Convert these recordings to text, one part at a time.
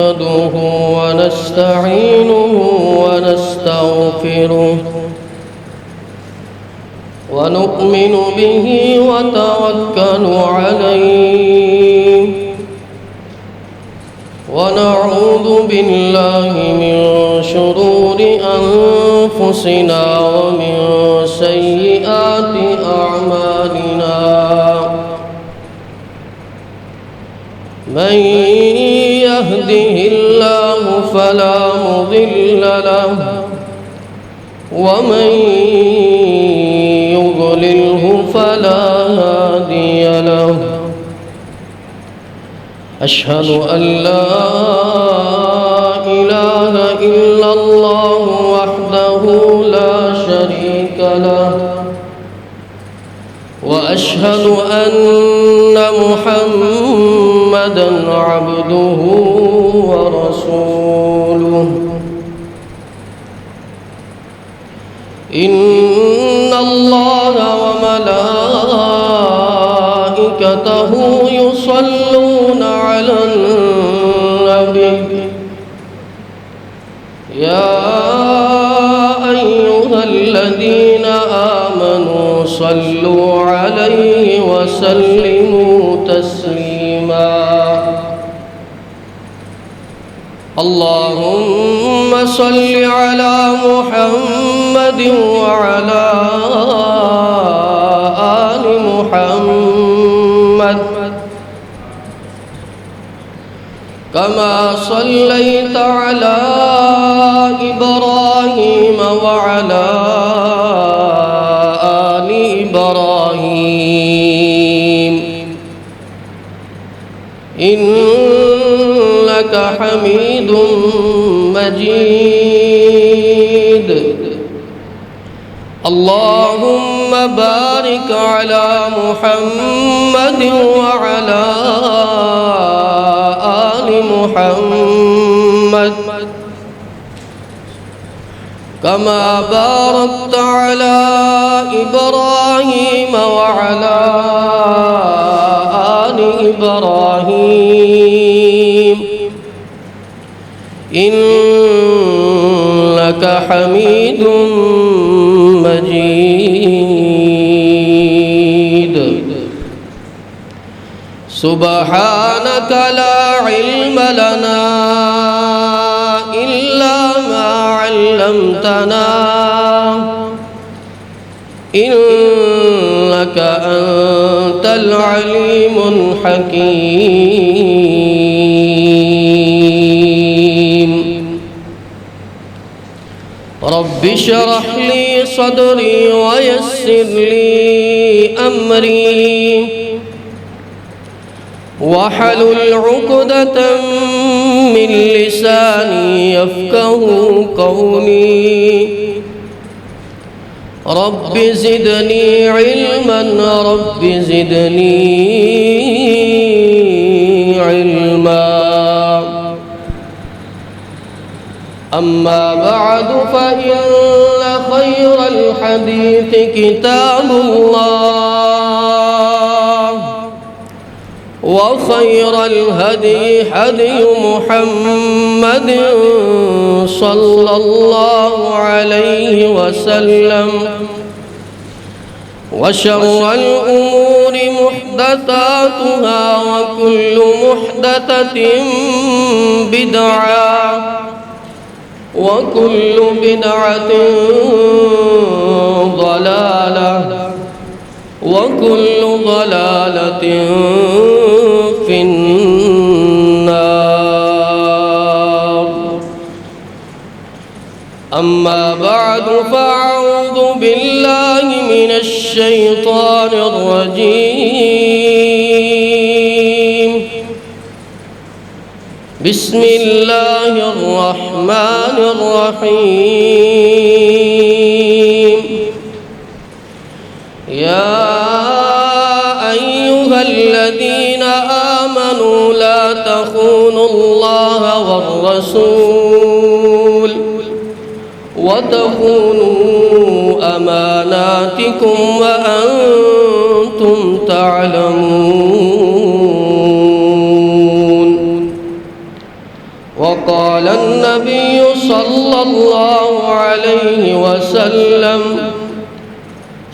نحمده ونستعينه ونستغفره ونؤمن به ونتوكل عليه ونعوذ بالله من شرور أنفسنا ومن سيئات أعمالنا من يهده الله فلا مضل له ومن يضلله فلا هادي له أشهد أن لا إله إلا الله وحده لا شريك له وأشهد أن محمدًا عبده ورسوله إن الله وملائكته يصلون على النبي يا أيها الذين آمنوا صلوا عليه وسلموا تسليما اللهم صل على محمد وعلى آل محمد كما صليت على إبراهيم وعلى آل إبراهيم إنك حميد مجيد اللهم بارك على محمد وعلى آل محمد كما باركت على إبراهيم وعلى آل إبراهيم إنك حميد مجيد سبحانك لا علم لنا إلا ما علمتنا إنك أنت العليم الحكيم رب اشرح لي صدري ويسر لي أمري واحلل عقدة من لساني يفقه قولي رب زدني علما رب زدني علما أما بعد فإن خير الحديث كتاب الله وخير الهدي هدي محمد صلى الله عليه وسلم وشر الأمور محدثاتها وكل محدثة بدعة وكل بدعة ضلالة وكل ضلالة في النار أما بعد فأعوذ بالله من الشيطان الرجيم بسم الله الرحمن الرحيم يا أيها الذين آمنوا لا تخونوا الله والرسول وتخونوا أماناتكم وأنتم تعلمون وقال النبي صلى الله عليه وسلم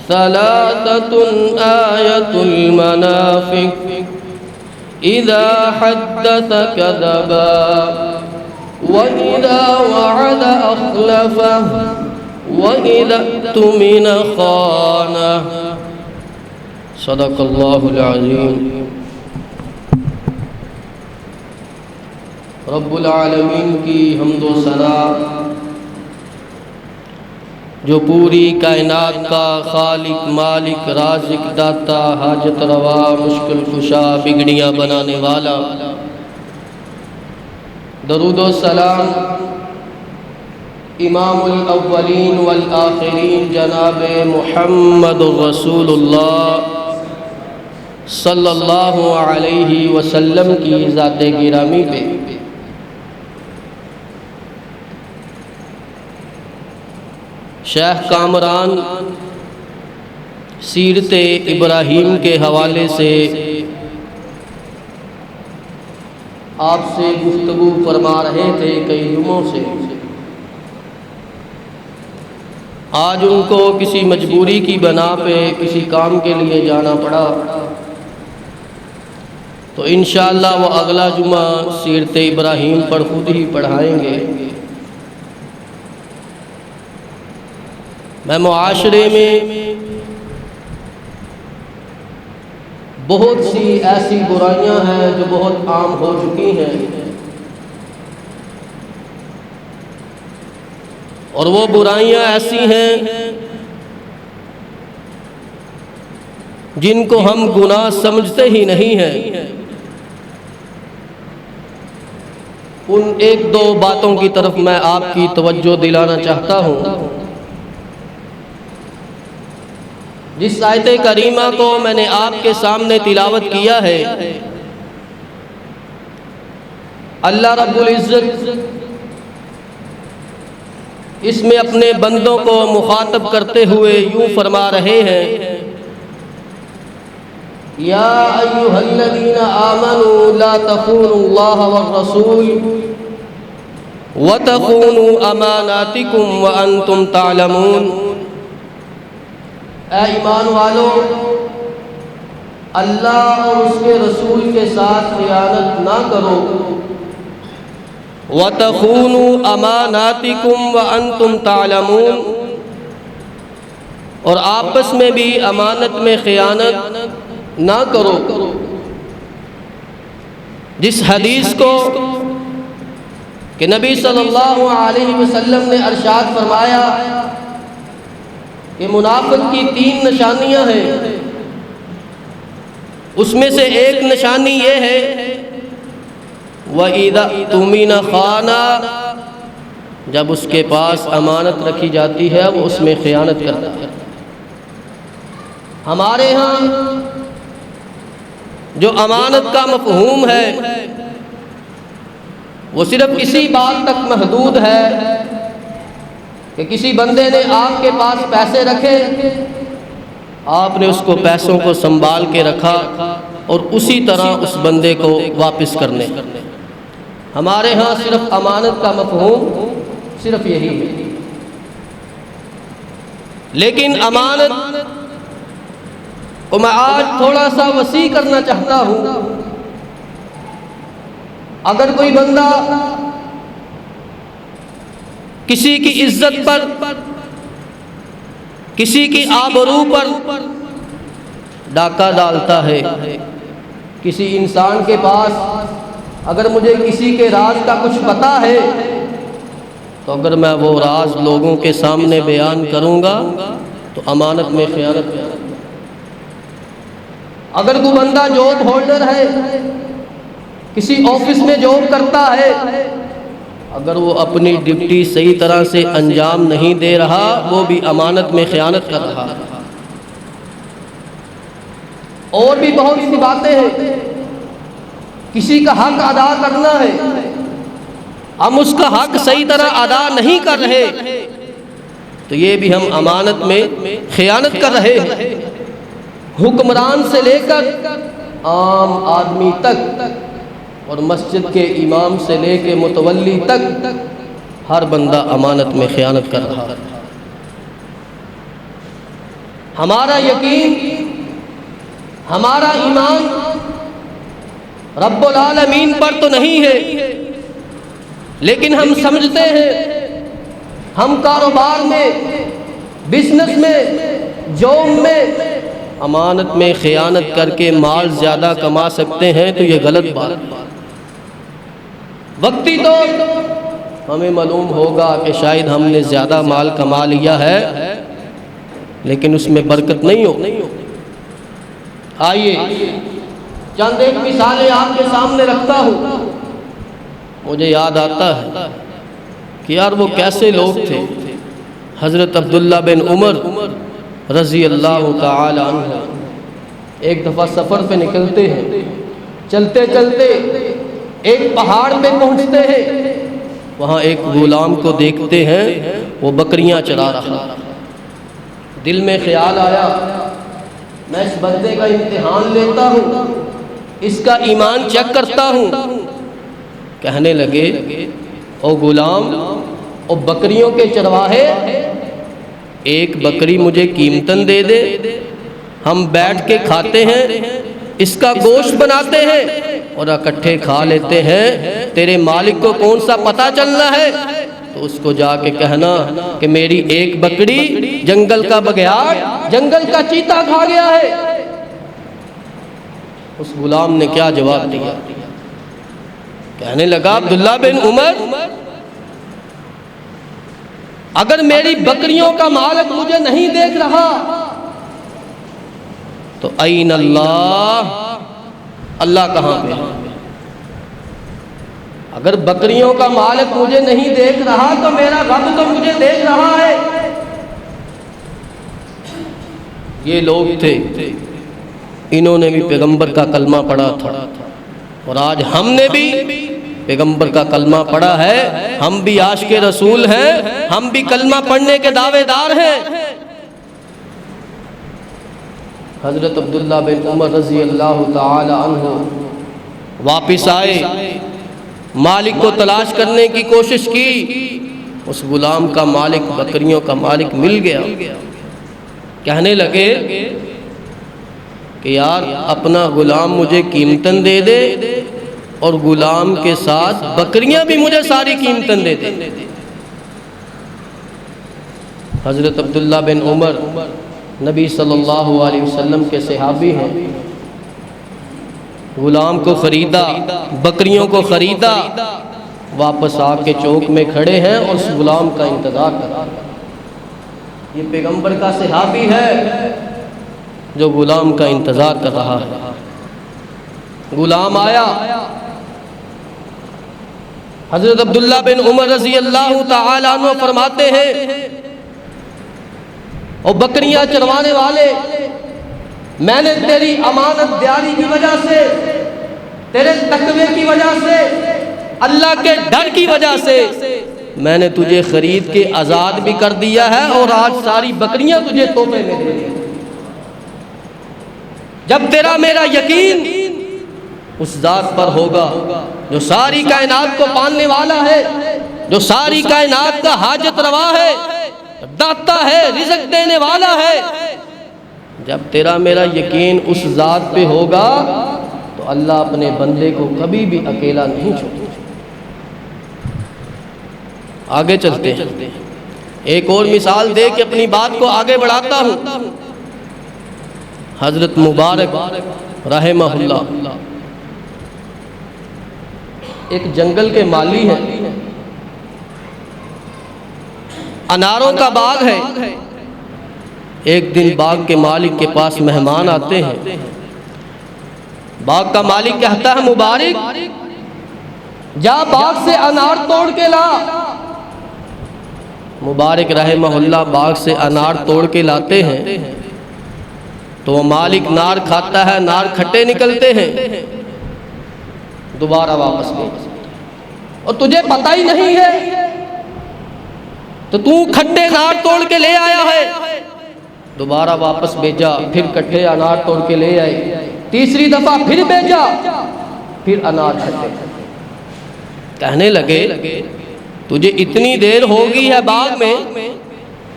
ثلاثة آية المنافق إذا حدث كذبا وإذا وعد أخلفه وإذا اؤتمن خانه صدق الله العظيم۔ رب العالمین کی حمد و ثنا جو پوری کائنات کا خالق، مالک، رازق، داتا، حاجت روا، مشکل کشا، بگڑیاں بنانے والا، درود و سلام امام الاولین والآخرین جناب محمد رسول اللہ صلی اللہ علیہ وسلم کی ذات گرامی پہ۔ شیخ کامران سیرت ابراہیم کے حوالے سے آپ سے گفتگو فرما رہے تھے کئی جمعوں سے۔ آج ان کو کسی مجبوری کی بنا پہ کسی کام کے لیے جانا پڑا، تو انشاءاللہ وہ اگلا جمعہ سیرت ابراہیم پر خود ہی پڑھائیں گے۔ میں معاشرے میں بہت سی ایسی برائیاں ہیں جو بہت عام ہو چکی ہیں، اور وہ برائیاں ایسی ہیں جن کو ہم گناہ سمجھتے ہی نہیں ہیں۔ ان ایک دو باتوں کی طرف میں آپ کی توجہ دلانا چاہتا ہوں۔ جس آیت کریمہ کو میں نے آپ کے سامنے تلاوت کیا ہے، اللہ رب العزت اس میں اپنے بندوں کو مخاطب کرتے ہوئے یوں فرما رہے ہیں، یا ایھا الذین آمنوا لا تخونوا اللہ والرسول وتخونوا اماناتکم وانتم تعلمون۔ اے ایمان والو، اللہ اور اس کے رسول کے ساتھ خیانت نہ کرو۔ وَتَخُونُوا أَمَانَاتِكُمْ وَأَنْتُمْ تَعْلَمُونَ، اور آپس میں بھی امانت میں خیانت نہ کرو۔ جس حدیث کو کہ نبی صلی اللہ علیہ وسلم نے ارشاد فرمایا کہ منافق کی 3 نشانیاں ہیں، اس میں سے ایک نشانی یہ ہے وَإِذَا اؤْتُمِنَ خَانَ، جب اس کے پاس امانت رکھی جاتی ہے وہ اس میں خیانت کرتا ہے۔ ہمارے ہاں جو امانت کا مفہوم ہے وہ صرف اسی بات تک محدود ہے کہ کسی بندے نے آپ کے پاس پیسے رکھے، آپ نے اس کو پیسوں کو سنبھال کے رکھا اور اسی طرح اس بندے کو واپس کرنے۔ ہمارے ہاں صرف امانت کا مفہوم صرف یہی ہے۔ لیکن امانت کو میں آج تھوڑا سا وسیع کرنا چاہتا ہوں۔ اگر کوئی بندہ کسی کی عزت پر، کسی کی آبرو پر ڈاکہ ڈالتا ہے، کسی انسان کے پاس اگر مجھے کسی کے راز کا کچھ پتہ ہے تو اگر میں وہ راز لوگوں کے سامنے بیان کروں گا تو امانت میں خیانت ہے۔ اگر کوئی بندہ جاب ہولڈر ہے، کسی آفس میں جاب کرتا ہے، اگر وہ اپنی ڈیوٹی صحیح طرح سے انجام نہیں دے رہا وہ بھی امانت میں خیانت کر رہا۔ اور بھی بہت سی باتیں ہیں، کسی کا حق ادا کرنا ہے، ہم اس کا حق صحیح طرح ادا نہیں کر رہے تو یہ بھی ہم امانت میں خیانت کر رہے ہیں۔ حکمران سے لے کر عام آدمی تک اور مسجد کے امام سے لے کے متولی تک ہر بندہ امانت میں خیانت کر رہا ہے۔ ہمارا یقین، ہمارا ایمان رب العالمین پر تو نہیں ہے، لیکن ہم سمجھتے ہیں ہم کاروبار میں، بزنس میں، جاب میں امانت میں خیانت کر کے مال زیادہ کما سکتے ہیں، تو یہ غلط بات۔ وقتی طور ہمیں معلوم ہوگا کہ شاید ہم نے زیادہ مال کما لیا ہے، لیکن اس میں برکت نہیں ہو۔ آئیے چند ایک مثالیں آپ کے سامنے رکھتا ہوں۔ مجھے یاد آتا ہے کہ یار وہ کیسے لوگ تھے۔ حضرت عبداللہ بن عمر رضی اللہ تعالی عنہ ایک دفعہ سفر پہ نکلتے ہیں، چلتے چلتے ایک پہاڑ پہ پہنچتے ہیں، وہاں ایک غلام کو دیکھتے ہیں، وہ بکریاں چرا رہا۔ دل میں خیال آیا میں اس بندے کا امتحان لیتا ہوں، اس کا ایمان چیک کرتا ہوں۔ کہنے لگے او غلام، او بکریوں کے چرواہے، ایک بکری مجھے قیمتاً دے دے، ہم بیٹھ کے کھاتے ہیں، اس کا گوشت بناتے ہیں اور اکٹھے کھا لیتے ہیں، تیرے مالک کو کون سا پتہ چلنا ہے؟ تو اس کو جا کے کہنا کہ میری ایک بکری جنگل کا بگیاڑ، جنگل کا چیتا کھا گیا ہے۔ اس غلام نے کیا جواب دیا؟ کہنے لگا عبداللہ بن عمر، اگر میری بکریوں کا مالک مجھے نہیں دیکھ رہا تو این اللہ، اللہ کہاں پہ؟ اگر بکریوں کا مالک مجھے نہیں دیکھ رہا تو میرا رب تو مجھے دیکھ رہا ہے۔ یہ لوگ تھے، انہوں نے بھی پیغمبر کا کلمہ پڑھا تھا، اور آج ہم نے بھی پیغمبر کا کلمہ پڑھا ہے، ہم بھی عاشق رسول ہیں، ہم بھی کلمہ پڑھنے کے دعوے دار ہیں۔ حضرت عبداللہ بن عمر رضی اللہ تعالی عنہ واپس آئے، مالک کو تلاش کرنے کی کوشش کی، اس غلام کا مالک، بکریوں کا مالک مل گیا۔ کہنے لگے کہ یار اپنا غلام مجھے قیمتاً دے دے اور غلام کے ساتھ بکریاں بھی مجھے ساری قیمتاً دے دے۔ حضرت عبداللہ بن عمر نبی صلی اللہ علیہ وسلم کے صحابی ہیں، غلام کو خریدا، بکریوں کو خریدا، واپس آ کے چوک میں کھڑے ہیں اور اس غلام کا انتظار کر رہے ہیں۔ یہ پیغمبر کا صحابی ہے جو غلام کا انتظار کر رہا ہے۔ غلام آیا، حضرت عبداللہ بن عمر رضی اللہ تعالیٰ عنہ فرماتے ہیں اور بکریاں چروانے والے، میں نے تیری امانت داری کی وجہ سے، تیرے تقوی کی وجہ سے، اللہ کے ڈر کی وجہ سے میں نے تجھے خرید کے آزاد بھی کر دیا ہے، اور آج ساری بکریاں تجھے تحفے میں دے دی۔ جب تیرا میرا یقین اس ذات پر ہوگا جو ساری کائنات کو پالنے والا ہے، جو ساری کائنات کا حاجت روا ہے، داتا ہے، رزق دینے والا ہے، جب تیرا میرا یقین اس ذات پہ ہوگا تو اللہ اپنے بندے کو کبھی بھی اکیلا نہیں چھوڑے۔ آگے چلتے ہیں، ایک اور مثال دے کے اپنی بات کو آگے بڑھاتا ہوں۔ حضرت مبارک رحمہ اللہ ایک جنگل کے مالی ہیں، اناروں کا باغ ہے۔ ایک دن باغ کے مالک کے پاس مہمان آتے ہیں، باغ کا مالک کہتا ہے مبارک جا باغ سے انار توڑ کے لا۔ مبارک رحمہ اللہ باغ سے انار توڑ کے لاتے ہیں تو وہ مالک نار کھاتا ہے، نار کھٹے نکلتے ہیں، دوبارہ واپس لے، اور تجھے پتہ ہی نہیں ہے تو تو کھٹے نار توڑ کے لے آیا ہے۔ دوبارہ واپس بھیجا، پھر کٹھے انار توڑ کے لے آئے، تیسری دفعہ پھر بھیجا، پھر انار چھٹے۔ کہنے لگے تجھے اتنی دیر ہوگی ہے باغ میں،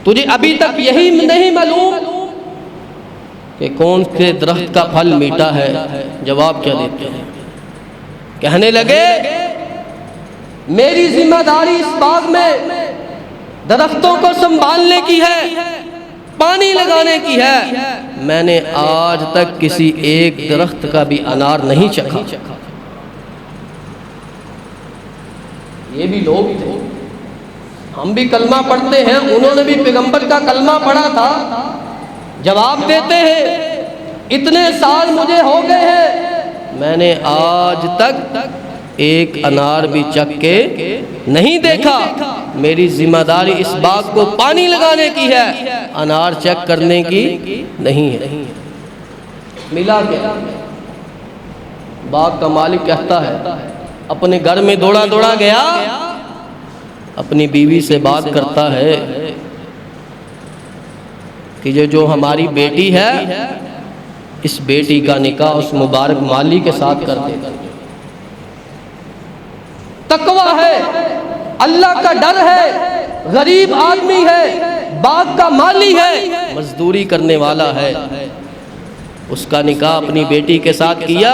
تجھے ابھی تک یہی نہیں معلوم کہ کون سے درخت کا پھل میٹھا ہے؟ جواب کیا دیتے ہیں؟ کہنے لگے میری ذمہ داری اس باغ میں درختوں کو سنبھالنے کی ہے، پانی لگانے کی ہے، میں نے آج تک کسی ایک درخت کا بھی انار نہیں چکھا۔ یہ بھی لوگ تھے، ہم بھی کلمہ پڑھتے ہیں، انہوں نے بھی پیغمبر کا کلمہ پڑھا تھا، جواب دیتے ہیں اتنے سال مجھے ہو گئے ہیں، میں نے آج تک ایک انار بھی چکھ کے نہیں دیکھا، میری ذمہ داری اس باغ کو پانی لگانے کی ہے، انار چیک کرنے کی نہیں ہے۔ ملا کیا؟ باغ کا مالک کہتا ہے اپنے گھر میں دوڑا دوڑا گیا، اپنی بیوی سے بات کرتا ہے کہ یہ جو ہماری بیٹی ہے اس بیٹی کا نکاح اس مبارک مالی کے ساتھ کر دے۔ تقویٰ ہے، اللہ کا ڈر ہے، غریب آدمی ہے، باغ کا مالی ہے، مزدوری کرنے والا ہے، اس کا نکاح اپنی بیٹی کے ساتھ کیا۔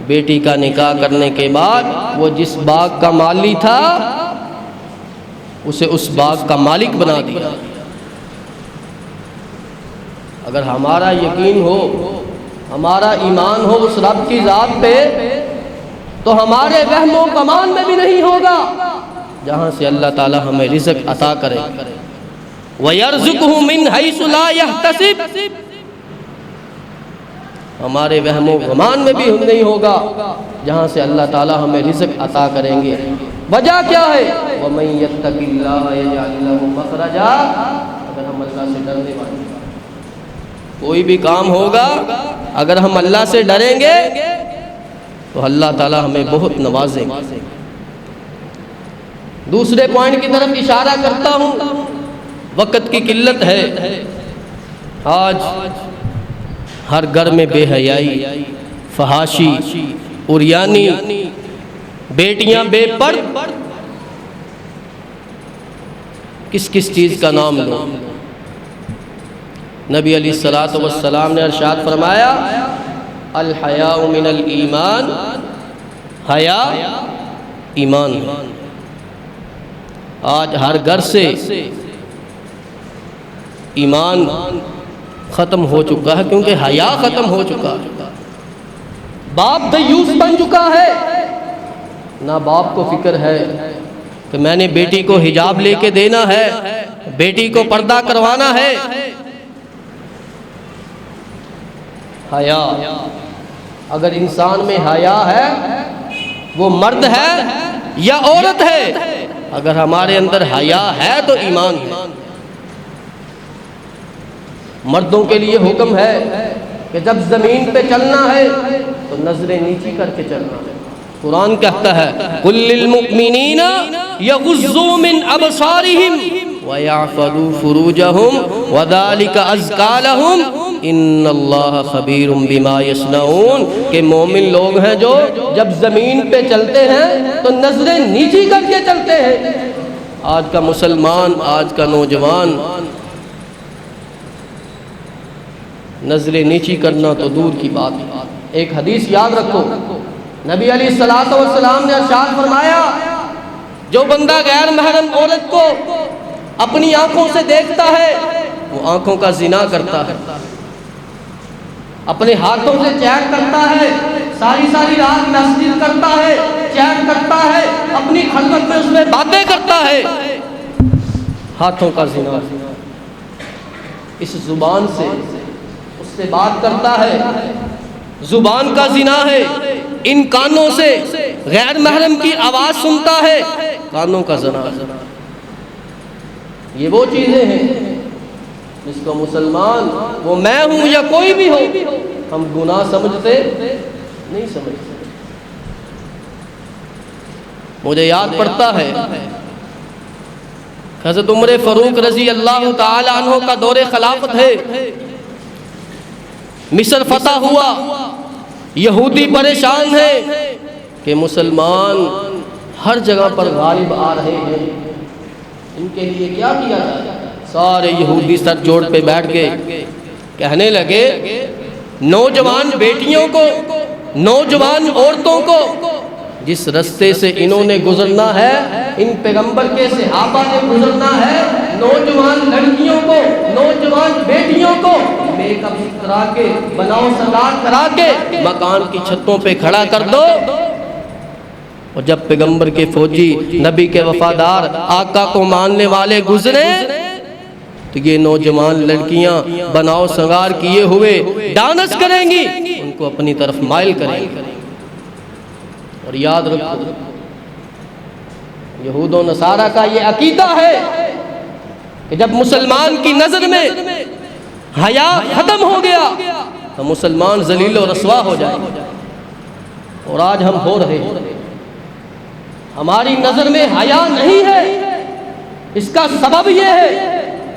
بیٹی کا نکاح کرنے کے بعد وہ جس باغ کا مالی تھا اسے اس باغ کا مالک بنا دیا۔ اگر ہمارا یقین ہو، ہمارا ایمان ہو اس رب کی ذات پہ، تو ہمارے وہم و گمان میں بھی نہیں ہوگا جہاں سے اللہ تعالی ہمیں رزق عطا کرے۔ وَيَرْزُقُهُ مِنْ حَيْثُ لَا يَحْتَسِبُ، ہمارے وہم و گمان میں بھی نہیں ہوگا جہاں سے اللہ تعالی ہمیں رزق عطا کریں گے۔ وجہ کیا ہے؟ وَمَن يَتَّقِ اللَّهَ يَجْعَل لَّهُ مَخْرَجًا، اگر ہم اللہ سے ڈرنے والے ہیں، کوئی بھی کام ہوگا اگر ہم اللہ سے ڈریں گے تو اللہ تعالی ہمیں بہت نوازیں گے۔ دوسرے پوائنٹ کی طرف اشارہ کرتا ہوں، وقت کی قلت ہے، آج ہر گھر میں بے حیائی، فحاشی، عریانی، بیٹیاں بے پرد، کس کس چیز کا نام لو؟ نبی علیہ الصلوۃ والسلام نے ارشاد فرمایا الحیاء من الایمان، حیا ایمان ہے۔ آج ہر گھر سے ایمان ختم ہو چکا ہے کیونکہ حیا ختم ہو چکا ہے۔ باپ دیوس بن چکا ہے، نہ باپ کو فکر ہے کہ میں نے بیٹی کو حجاب لے کے دینا ہے، بیٹی کو پردہ کروانا ہے۔ حیا، اگر انسان میں حیا ہے وہ مرد ہے یا عورت ہے، اگر ہمارے اندر حیا ہے تو ایمان ہے۔ مردوں کے لیے حکم ہے کہ جب زمین پہ چلنا ہے تو نظریں نیچی کر کے چلنا ہے۔ قرآن کہتا ہے قُل لِّلْمُؤْمِنِينَ يَغُضُّوا مِنْ أَبْصَارِهِمْ وَيَحْفَظُوا فُرُوجَهُمْ وَذَلِكَ أَزْكَىٰ لَهُمْ إِنَّ اللَّهَ خَبِيرٌ بِمَا يَصْنَعُونَ، کہ مومن لوگ ہیں جو جب زمین پہ چلتے ہیں تو نظریں نیچی کر کے چلتے ہیں۔ آج کا مسلمان، آج کا نوجوان نظریں نیچی کرنا تو دور کی بات ہے۔ ایک حدیث یاد رکھو، نبی علیہ الصلوۃ والسلام نے ارشاد فرمایا جو بندہ غیر محرم عورت کو اپنی آنکھوں سے دیکھتا ہے وہ آنکھوں کا زنا کرتا ہے، اپنے ہاتھوں سے چیٹ کرتا ہے، ساری ساری رات مسجد کرتا ہے، چیٹ کرتا ہے، اپنی خلوت میں اس میں باتیں کرتا ہے، ہاتھوں کا زنا۔ اس زبان سے اس سے بات کرتا ہے، زبان کا زنا ہے۔ ان کانوں سے غیر محرم کی آواز سنتا ہے، کانوں کا زنا۔ یہ وہ چیزیں ہیں جس کو مسلمان، وہ میں ہوں یا کوئی بھی ہو، ہم گناہ سمجھتے نہیں سمجھتے۔ مجھے یاد پڑتا ہے حضرت عمر فاروق رضی اللہ تعالی عنہ کا دور خلافت ہے، مصر فتح ہوا، یہودی پریشان ہیں کہ مسلمان ہر جگہ پر غالب آ رہے ہیں، ان کے لیے کیا کیا جائے؟ سارے یہودی سر جوڑ پہ بیٹھ گئے، کہنے لگے نوجوان بیٹیوں کو، نوجوان عورتوں کو جس رستے سے انہوں نے گزرنا ہے، ان پیغمبر کے صحابہ نے گزرنا ہے، نوجوان لڑکیوں کو، نوجوان بیٹیوں کو میک اپ کرا کے، بناؤ سنگار کرا کے مکان کی چھتوں پہ کھڑا کر دو۔ اور جب پیغمبر کے فوجی، نبی کے وفادار، آقا کو ماننے والے گزرے تو یہ نوجوان لڑکیاں بناؤ سنگار کیے ہوئے ڈانس کریں گی، ان کو اپنی طرف مائل کریں گی۔ اور یاد رکھو، یہود و نصارہ کا یہ عقیدہ ہے کہ جب مسلمان کی نظر میں حیا ختم ہو گیا تو مسلمان ذلیل و رسوا ہو جائے گا، اور آج ہم ہو رہے ہیں۔ ہماری نظر میں حیا نہیں ہے، اس کا سبب یہ ہے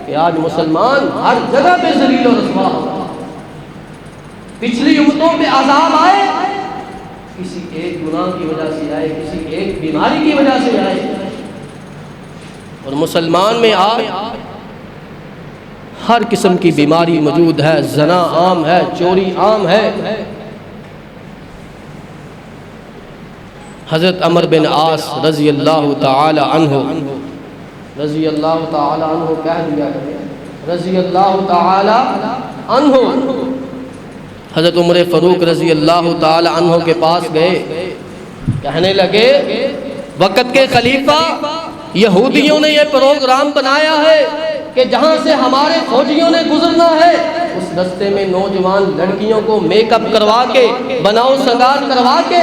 کہ آج مسلمان ہر جگہ پہ ذلیل و رسوا ہو رہا ہے۔ پچھلی امتوں پہ عذاب آئے، کسی ایک گناہ کی وجہ سے آئے، کسی ایک بیماری کی وجہ سے آئے، اور مسلمان میں آج ہر قسم کی بیماری موجود ہے، زنا عام ہے، چوری عام ہے۔ حضرت عمر بن عاص رضی اللہ تعالی عنہ، رضی اللہ تعالی عنہ کہہ دیا کرے، رضی اللہ تعالی عنہ، حضرت عمر فاروق رضی اللہ تعالی عنہ کے پاس گئے، کہنے لگے وقت کے خلیفہ، یہودیوں نے یہ پروگرام بنایا ہے کہ جہاں سے ہمارے فوجیوں نے گزرنا ہے اس رستے میں نوجوان لڑکیوں کو میک اپ کروا کے، بناؤ سنگار کروا کے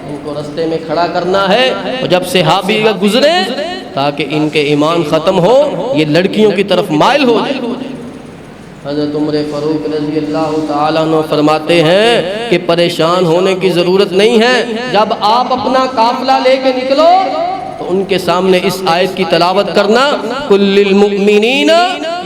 ان کو رستے میں کھڑا کرنا ہے، اور جب صحابی گزرے تاکہ ان کے ایمان ختم ہو، یہ لڑکیوں کی طرف مائل ہو جائے۔ حضرت عمر فاروق رضی اللہ تعالیٰ عنہ فرماتے ہیں کہ پریشان ہونے کی ضرورت نہیں ہے، جب آپ اپنا قافلہ لے کے نکلو تو ان کے سامنے اس آیت کی تلاوت کرنا، قُل لِّلْمُؤْمِنِينَ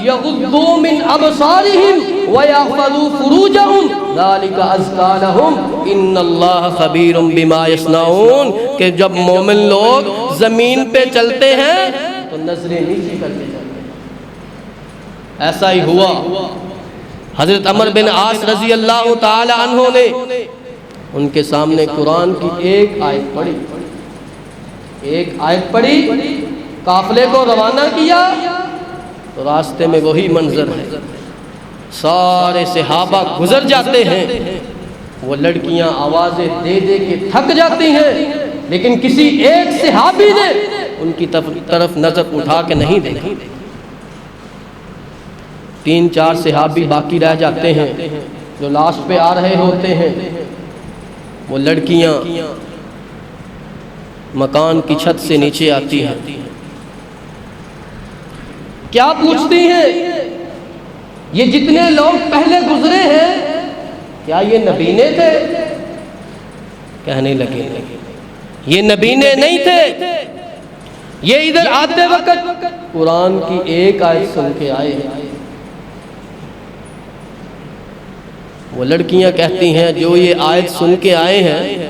يَغُضُّوا مِنْ أَبْصَارِهِمْ وَيَحْفَظُوا فُرُوجَهُمْ ذَلِكَ أَزْكَىٰ لَهُمْ إِنَّ اللَّهَ خَبِيرٌ بِمَا يَصْنَعُونَ، کہ جب مومن لوگ زمین پہ چلتے ہیں تو نظریں نیچے کر کے چلتے ہیں۔ ایسا ہی ہوا، حضرت عمر بن عاص رضی اللہ تعالی عنہ نے ان کے سامنے قرآن کی ایک آیت پڑھی، ایک آیت پڑھی، قافلے کو روانہ کیا تو راستے میں وہی منظر ہے، سارے صحابہ گزر جاتے ہیں، وہ لڑکیاں آوازیں دے دے کے تھک جاتی ہیں، لیکن کسی ایک صحابی نے ان کی طرف نظر اٹھا کے نہیں دیکھی۔ 3-4 صحابی باقی رہ جاتے ہیں جو لاسٹ پہ آ رہے ہوتے ہیں، وہ لڑکیاں مکان کی چھت سے نیچے آتی ہیں، کیا پوچھتی ہیں؟ یہ جتنے لوگ پہلے گزرے ہیں کیا یہ نبینے تھے؟ کہنے لگے یہ نبینے نہیں تھے، یہ ادھر آتے وقت قرآن کی ایک آیت سن کے آئے ہیں۔ وہ لڑکیاں کہتی ہیں جو یہ آیت سن کے آئے ہیں،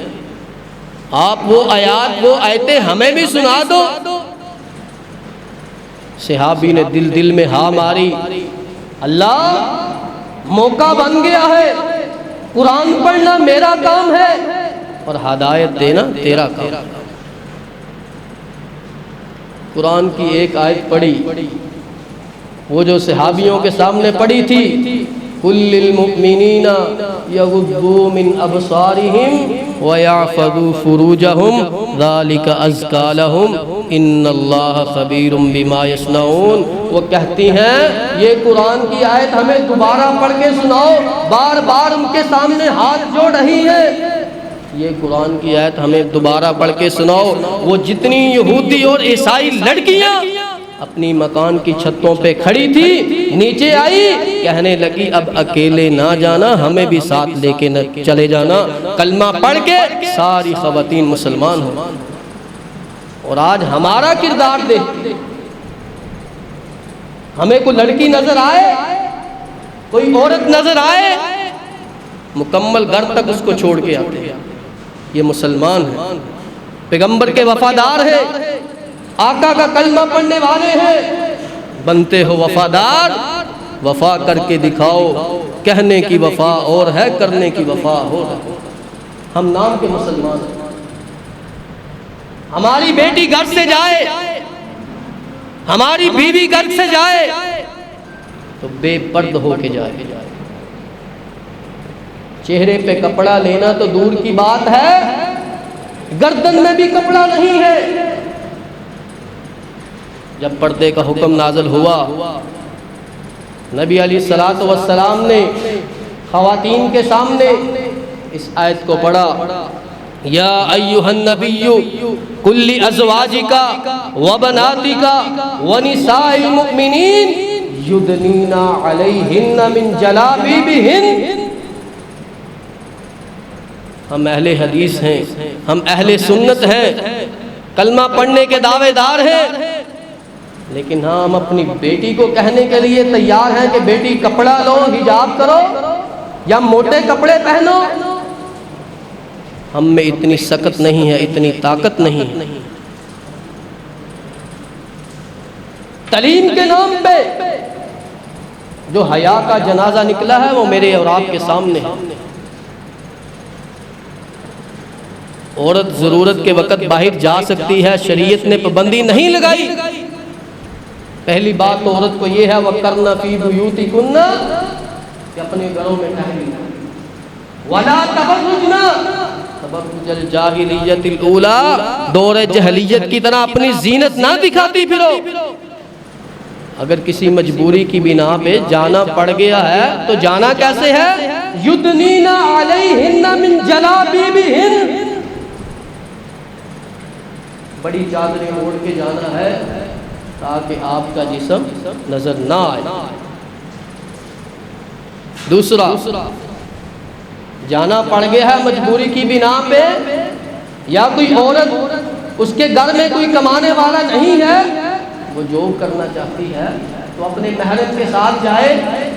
آپ وہ آیات، وہ آیتیں ہمیں بھی سنا دو۔ صحابی نے دل میں ہاں ماری، اللہ موقع بن گیا ہے، قرآن پڑھنا میرا کام ہے اور ہدایت دینا تیرا کام۔ قرآن کی ایک آیت پڑھی، وہ جو صحابیوں کے سامنے پڑھی تھی، قُل لِّلْمُؤْمِنِينَ يَغُضُّوا مِنْ أَبْصَارِهِمْ وَيَحْفَظُوا فُرُوجَهُمْ ذَلِكَ أَزْكَىٰ لَهُمْ إِنَّ اللَّهَ خَبِيرٌ بِمَا يَصْنَعُونَ۔ وہ کہتی ہیں یہ قرآن کی آیت ہمیں دوبارہ پڑھ کے سناؤ، بار بار ان کے سامنے ہاتھ جوڑ رہی ہے، یہ قرآن کی آیت ہمیں دوبارہ پڑھ کے سناؤ۔ وہ جتنی یہودی اور عیسائی لڑکیاں اپنی مکان کی چھتوں پہ کھڑی تھی، نیچے آئی، کہنے لگی اب اکیلے نہ جانا، ہمیں بھی ساتھ لے کے چلے جانا، کلمہ پڑھ کے ساری خواتین مسلمان ہو۔ اور آج ہمارا کردار دیکھ، ہمیں کوئی لڑکی نظر آئے، کوئی عورت نظر آئے، مکمل گھر تک اس کو چھوڑ کے آتے ہیں. یہ مسلمان ہیں، پیغمبر کے وفادار ہیں، آقا کا کلمہ پڑھنے والے ہیں. بنتے ہو وفادار، وفا کر کے دکھاؤ. کہنے کی وفا اور ہے، کرنے کی وفا اور ہے. ہم نام کے مسلمان ہیں. ہماری بیٹی گھر سے جائے، ہماری بیوی گھر سے جائے تو بے پرد ہو کے جائے. چہرے پہ کپڑا لینا تو دور کی بات ہے، گردن میں بھی کپڑا نہیں ہے. جب پردے کا حکم نازل ہوا، نبی علیہ الصلوۃ والسلام نے خواتین کے سامنے اس آیت کو پڑھا، یا ایھا النبی قل لازواجک وبناتک ونساء المؤمنین یدنین علیہن من جلابیبہن. ہم اہل حدیث ہیں، ہم اہل سنت ہیں، کلمہ پڑھنے کے دعوے دار ہیں، لیکن ہم اپنی بیٹی کو کہنے کے لیے تیار ہیں کہ بیٹی کپڑا لو، حجاب کرو یا موٹے کپڑے پہنو. ہم میں اتنی سکت نہیں ہے، اتنی طاقت نہیں ہے. تعلیم کے نام پہ جو حیا کا جنازہ نکلا ہے وہ میرے اور آپ کے سامنے ہے. عورت ضرورت کے وقت باہر جا سکتی ہے، شریعت نے پابندی نہیں لگائی. پہلی بات تو عورت کو یہ ہے وَقَرْنَ فِي بُيُوتِكُنَّ کہ اپنے گھروں میں ٹھہری وَلَا تَبَرُّجْنَ تَبَرُّجَ الْجَاهِلِيَّةِ الْأُولَى دور جہلیت کی طرح اپنی زینت نہ دکھاتی پھرو. اگر کسی مجبوری کی بنا پہ جانا پڑ گیا ہے تو جانا کیسے ہے؟ یدنین علیہن من جلابیبہن، بڑی چادریں اوڑھ کے جانا ہے تاکہ آپ کا جسم نظر نہ آئے. دوسرا، جانا پڑ گیا ہے مجبوری کی بنا پہ، یا کوئی عورت اس کے گھر میں کوئی کمانے والا نہیں ہے، وہ جاب کرنا چاہتی ہے تو اپنے محرم کے ساتھ جائے،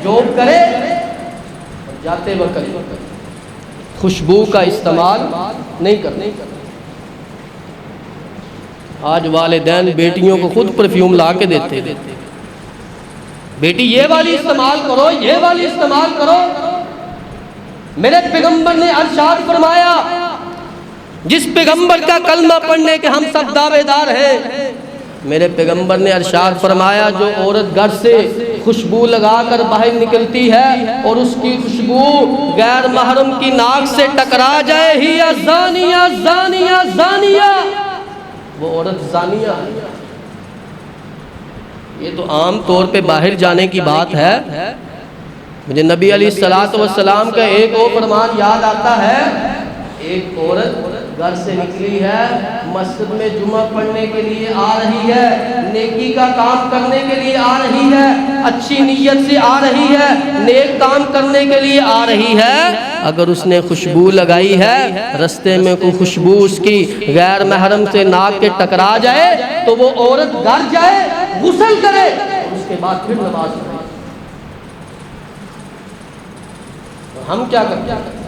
جاب کرے. اور جاتے وقت خوشبو کا استعمال نہیں کرنا. آج والدین بیٹیوں کو خود پرفیوم لا کے دیتے ہیں، بیٹی یہ والی استعمال کرو، یہ والی استعمال کرو. میرے پیغمبر نے ارشاد فرمایا، جس پیغمبر کا کلمہ پڑھنے کے ہم سب دعوے دار ہیں، میرے پیغمبر نے ارشاد فرمایا جو عورت گھر سے خوشبو لگا کر باہر نکلتی ہے اور اس کی خوشبو غیر محرم کی ناک سے ٹکرا جائے، ہی زانیہ زانیہ زانیہ، وہ عورت زانیہ ہے. یہ تو عام طور پہ باہر جانے کی بات ہے. مجھے نبی علیہ الصلوۃ والسلام کا ایک اور فرمان یاد آتا ہے. ایک عورت گھر سے نکلی ہے، مسجد میں جمعہ پڑھنے کے لیے آ رہی ہے، نیکی کا کام کرنے کے لیے آ رہی ہے، اچھی نیت سے آ رہی ہے، نیک کام کرنے کے لیے آ رہی ہے. اگر اس نے خوشبو لگائی ہے، رستے میں کوئی خوشبو اس کی غیر محرم سے ناک کے ٹکرا جائے تو وہ عورت گھر جائے، غسل کرے اور اس کے بعد پھر نماز پڑھے. ہم کیا کرتے ہیں؟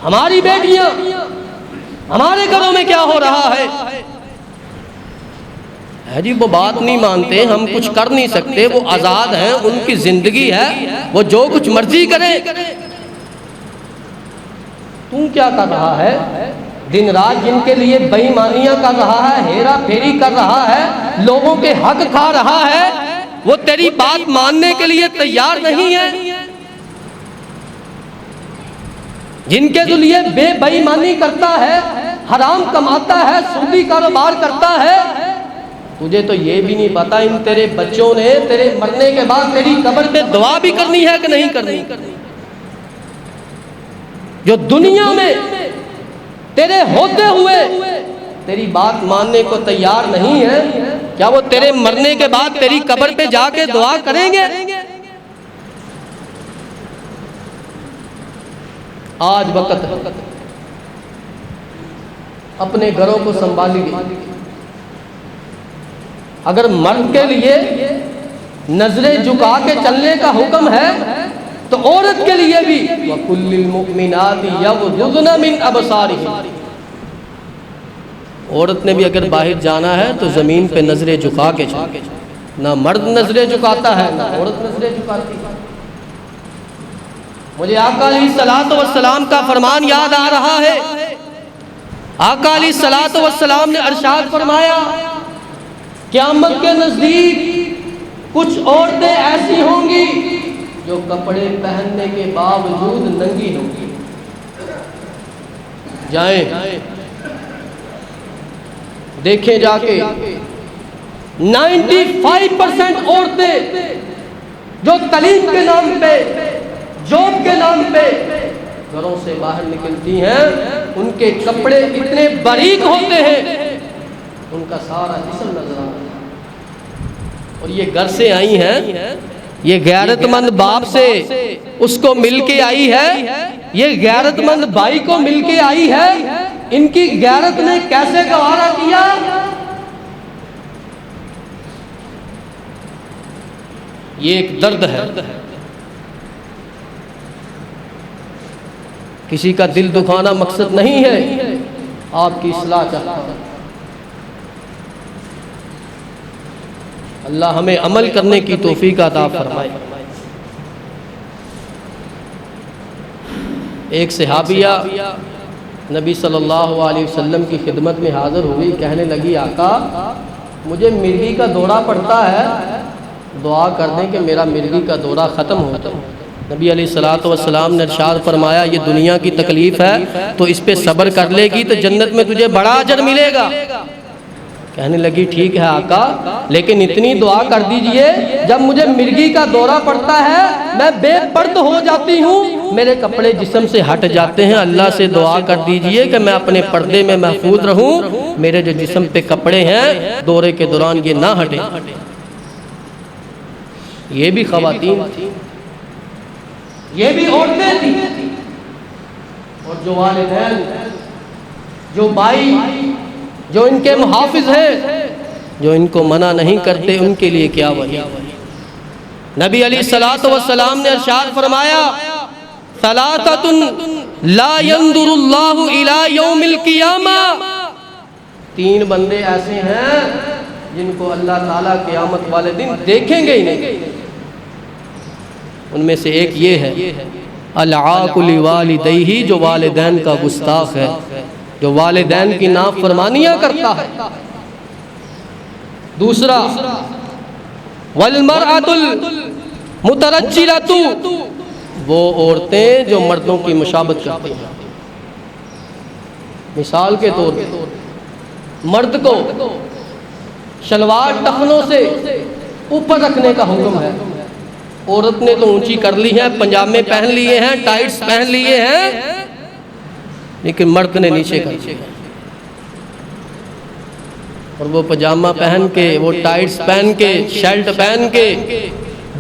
ہماری بیٹیاں ہمارے گھروں میں کیا ہو رہا ہے جی؟ وہ بات نہیں مانتے، ہم کچھ کر نہیں سکتے، وہ آزاد ہیں، ان کی زندگی ہے، وہ جو کچھ مرضی کرے. تو کیا کر رہا ہے؟ دن رات جن کے لیے بے ایمانیاں کر رہا ہے، ہیرا پھیری کر رہا ہے، لوگوں کے حق کھا رہا ہے، وہ تیری بات ماننے کے لیے تیار نہیں ہے. جن کے لیے بے ایمانی کرتا ہے، حرام کماتا ہے، سودی کاروبار کرتا ہے، تجھے تو یہ بھی نہیں پتا ان تیرے بچوں نے تیرے مرنے کے بعد تیری قبر پہ دعا بھی کرنی ہے کہ نہیں کرنی. جو دنیا میں تیرے ہوتے ہوئے تیری بات ماننے کو تیار نہیں ہے، کیا وہ تیرے مرنے کے بعد تیری قبر پہ جا کے دعا کریں گے؟ آج وقت اپنے گھروں کو سنبھالیے. اگر مرد کے لیے نظریں جھکا کے چلنے کا حکم ہے تو عورت کے لیے بھی وَقُلْ لِلْمُؤْمِنَاتِ يَغْضُضْنَ مِنْ أَبْصَارِهِنَّ، عورت نے بھی اگر باہر جانا ہے تو زمین پہ نظریں جھکا کے جائے، نہ مرد نظریں جھکاتا ہے نہ عورت نظریں جھکاتی ہے۔ مجھے آقا علیہ الصلوۃ والسلام کا فرمان یاد آ رہا ہے۔ آقا علیہ الصلوۃ والسلام نے ارشاد فرمایا، قیامت کے نزدیک کچھ عورتیں ایسی ہوں گی جو کپڑے پہننے کے باوجود ننگی ہوں گی۔ جائیں دیکھیں جا کے 95% عورتیں جو تعلیم کے نام پہ، جاب کے نام پہ گھروں سے باہر نکلتی ہیں، ان کے کپڑے اتنے باریک ہوتے ہیں، ان کا سارا جسم نظر آتا ہے۔ اور یہ گھر سے آئی ہیں، یہ غیرت مند باپ سے اس کو مل کے آئی ہے، یہ غیرت مند بھائی کو مل کے آئی ہے، ان کی غیرت نے کیسے گوارا کیا؟ یہ ایک درد ہے۔ کسی کا دل دکھانا مقصد نہیں ہے، آپ کی اصلاح چاہتا ہوں۔ اللہ ہمیں عمل کرنے کی توفیق عطا فرمائے۔ ایک صحابیہ نبی صلی اللہ علیہ وسلم کی خدمت میں حاضر ہوئی، کہنے لگی آقا مجھے مرگی کا دورہ پڑتا ہے، دعا کر دیں کہ میرا مرگی کا دورہ ختم ہو۔ نبی علیہ الصلوۃ والسلام نے ارشاد فرمایا، یہ دنیا کی تکلیف ہے تو اس پہ صبر کر لے گی تو جنت میں تجھے بڑا اجر ملے گا۔ کہنے لگی ٹھیک ہے آقا، لیکن اتنی دعا کر دیجئے جب مجھے مرگی کا دورہ پڑتا ہے میں بے پرد ہو جاتی ہوں، میرے کپڑے جسم سے ہٹ جاتے ہیں، اللہ سے دعا کر دیجئے کہ میں اپنے پردے میں محفوظ رہوں، میرے جو جسم پہ کپڑے ہیں دورے کے دوران یہ نہ ہٹیں۔ یہ بھی خواتین تھیں، یہ بھی عورتیں تھیں، اور جو والدین، جو بھائی، جو ان کے محافظ ہیں، جو ان کو منع نہیں کرتے، ان کے لیے کیا وہی۔ نبی علیہ الصلوۃ والسلام نے ارشاد فرمایا، ثلاثۃ لا ينظر اللہ الی یوم القیامہ، تین بندے ایسے ہیں جن کو اللہ تعالیٰ قیامت والے دن دیکھیں گے ہی نہیں۔ ان میں سے ایک یہ ہے العاق لوالدیہ، جو والدین کا گستاخ ہے، جو والدین کی نافرمانیاں کرتا ہے۔ دوسرا والمرأۃ المترجلۃ، وہ عورتیں جو مردوں کی مشابہت کرتی ہیں۔ مثال کے طور پر مرد کو شلوار ٹخنوں سے اوپر رکھنے کا حکم ہے، عورت نے تو اونچی کر لی ہے، پنجامے پہن لیے ہیں، ٹائٹس پہن لیے ہیں، لیکن مرد نے نیچے کر دیا، اور وہ پجامہ پہن کے، وہ ٹائٹس پہن کے، شرٹ پہن کے،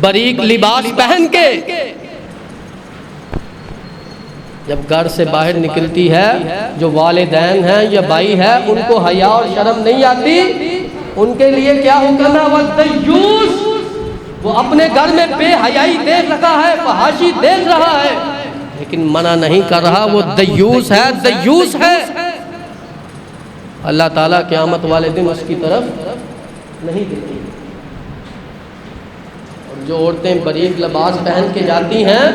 باریک لباس پہن کے جب گھر سے باہر نکلتی ہے، جو والدین ہیں یا بھائی ہے ان کو حیا اور شرم نہیں آتی، ان کے لیے کیا حکم ہے؟ والدیوس، وہ اپنے گھر میں بے حیائی دیکھ رہا ہے، فحاشی دیکھ رہا ہے، لیکن منع نہیں کر رہا، وہ دیوس ہے، دیوس ہے۔ اللہ تعالیٰ قیامت والے دن اس کی طرف نہیں دیکھیں گے۔ اور جو عورتیں باریک لباس پہن کے جاتی ہیں،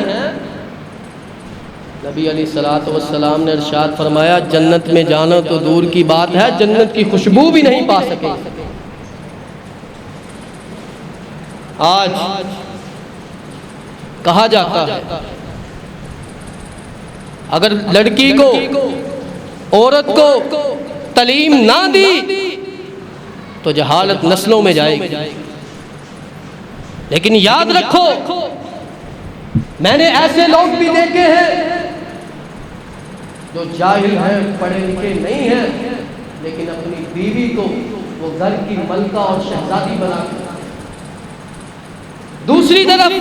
نبی علیہ الصلوۃ والسلام نے ارشاد فرمایا، جنت میں جانا تو دور کی بات ہے، جنت کی خوشبو بھی نہیں پا سکے۔ آج کہا جاتا ہے اگر لڑکی کو، عورت کو تعلیم نہ دی تو جہالت نسلوں میں جائے گی۔ لیکن یاد رکھو، میں نے ایسے لوگ بھی دیکھے ہیں جو جاہل ہیں، پڑھے لکھے نہیں ہیں، لیکن اپنی بیوی کو وہ گھر کی ملکہ اور شہزادی بنا کے۔ دوسری طرف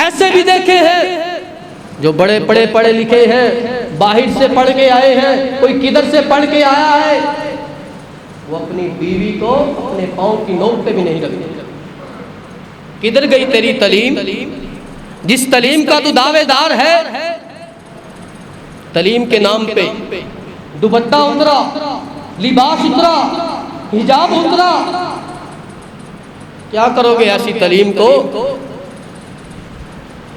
ایسے بھی دیکھے ہیں جو بڑے پڑھے لکھے ہیں، باہر سے پڑھ کے آئے ہیں، کوئی کدھر سے پڑھ کے آیا ہے، وہ اپنی بیوی کو اپنے پاؤں کی نوک پہ بھی نہیں رکھتے۔ کدھر گئی تیری تعلیم؟ جس تعلیم کا تو دعوے دار ہے، تعلیم کے نام پہ دوپٹہ اترا، لباس اترا، حجاب اترا، کیا کرو گے ایسی تعلیم کو؟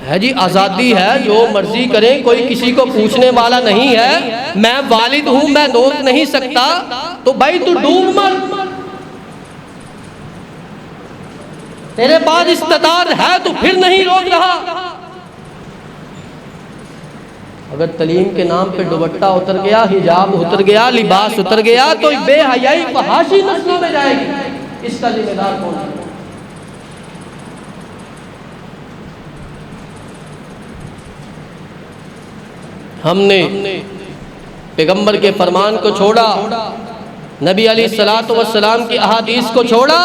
ہے جی آزادی ہے، جو مرضی کریں، کوئی کسی کو پوچھنے والا نہیں ہے۔ میں والد ہوں، میں روک نہیں سکتا، تو بھائی تو ڈوب مر، تیرے پاس استطاعت ہے تو پھر نہیں روک رہا۔ اگر تعلیم کے نام پہ دوپٹہ اتر گیا، حجاب اتر گیا، لباس اتر گیا، تو بے حیائی فحاشی نسلوں میں جائے گی۔ اس کا ذمہ دار کون ہے؟ ہم نے پیغمبر کے فرمان کو چھوڑا، نبی علیہ الصلوۃ والسلام کی احادیث کو چھوڑا،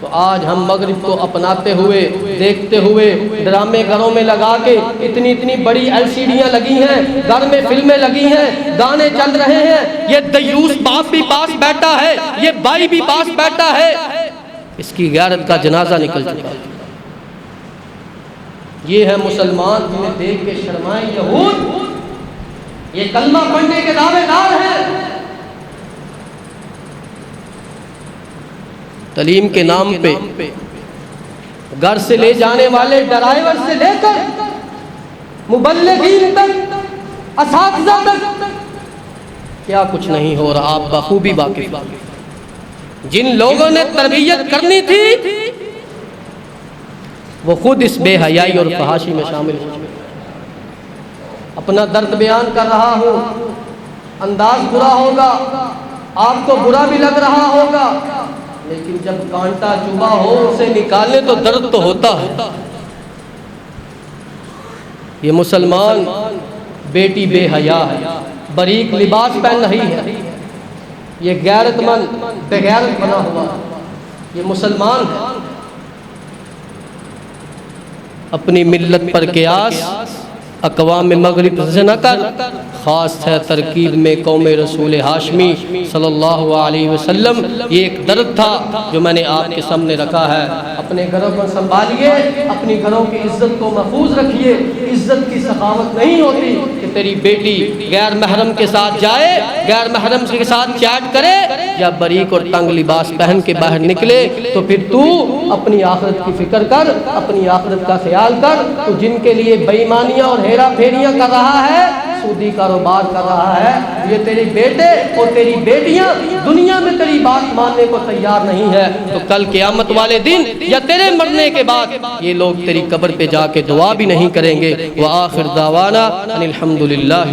تو آج ہم مغرب کو اپناتے ہوئے، دیکھتے ہوئے، ڈرامے گھروں میں لگا کے، اتنی اتنی بڑی LCDیاں لگی ہیں، گھر میں فلمیں لگی ہیں، گانے چل رہے ہیں، یہ دیوس باپ بھی پاس بیٹھا ہے، یہ بھائی بھی پاس بیٹھا ہے، اس کی غیرت کا جنازہ نکل چکا۔ یہ ہے مسلمان جنہیں دیکھ کے شرمائے یہود، یہ کلمہ پڑھنے کے دعوے دار ہیں۔ تعلیم کے نام پہ گھر سے لے جانے والے ڈرائیور سے لے کر مبلغین تک، اساتذہ تک، کیا کچھ نہیں ہو رہا، آپ بخوبی واقف۔ جن لوگوں نے تربیت کرنی تھی وہ خود اس بے حیائی اور فحاشی میں شامل ہو۔ اپنا درد بیان کر رہا ہوں، انداز برا ہوگا، آپ کو برا بھی لگ رہا ہوگا، لیکن جب کانٹا چبھا ہو اسے نکالنے تو درد تو ہوتا ہے۔ یہ مسلمان بیٹی بے حیا ہے، باریک لباس پہن رہی ہے، یہ غیرت مند بغیرت بنا ہوا، یہ مسلمان ہے۔ اپنی ملت پر قیاس اقوام مغرب سے نہ کر، خاص ہے ترکیب میں قوم رسول ہاشمی صلی اللہ علیہ وسلم۔ یہ ایک درد تھا جو میں نے آپ کے سامنے رکھا ہے۔ اپنے گھروں کو سنبھالیے، اپنی گھروں کی عزت کو محفوظ رکھیے۔ عزت کی سخاوت نہیں ہوتی کہ تیری بیٹی غیر محرم کے ساتھ جائے، غیر محرم کے ساتھ چیٹ کرے، یا باریک اور تنگ لباس پہن کے باہر نکلے، تو پھر تو اپنی آخرت کی فکر کر، اپنی آخرت کا خیال کر۔ تو جن کے لیے بے ایمانیاں اور ہیرا پھیریاں کر رہا ہے، سودی کاروبار کر رہا ہے، یہ تیرے بیٹے اور تیری بیٹیاں دنیا میں تیری بات ماننے کو تیار نہیں ہے، تو کل قیامت والے دن یا تیرے مرنے کے بعد یہ لوگ تیری قبر پہ جا کے دعا بھی نہیں کریں گے۔ وآخر دعوانا ان الحمدللہ۔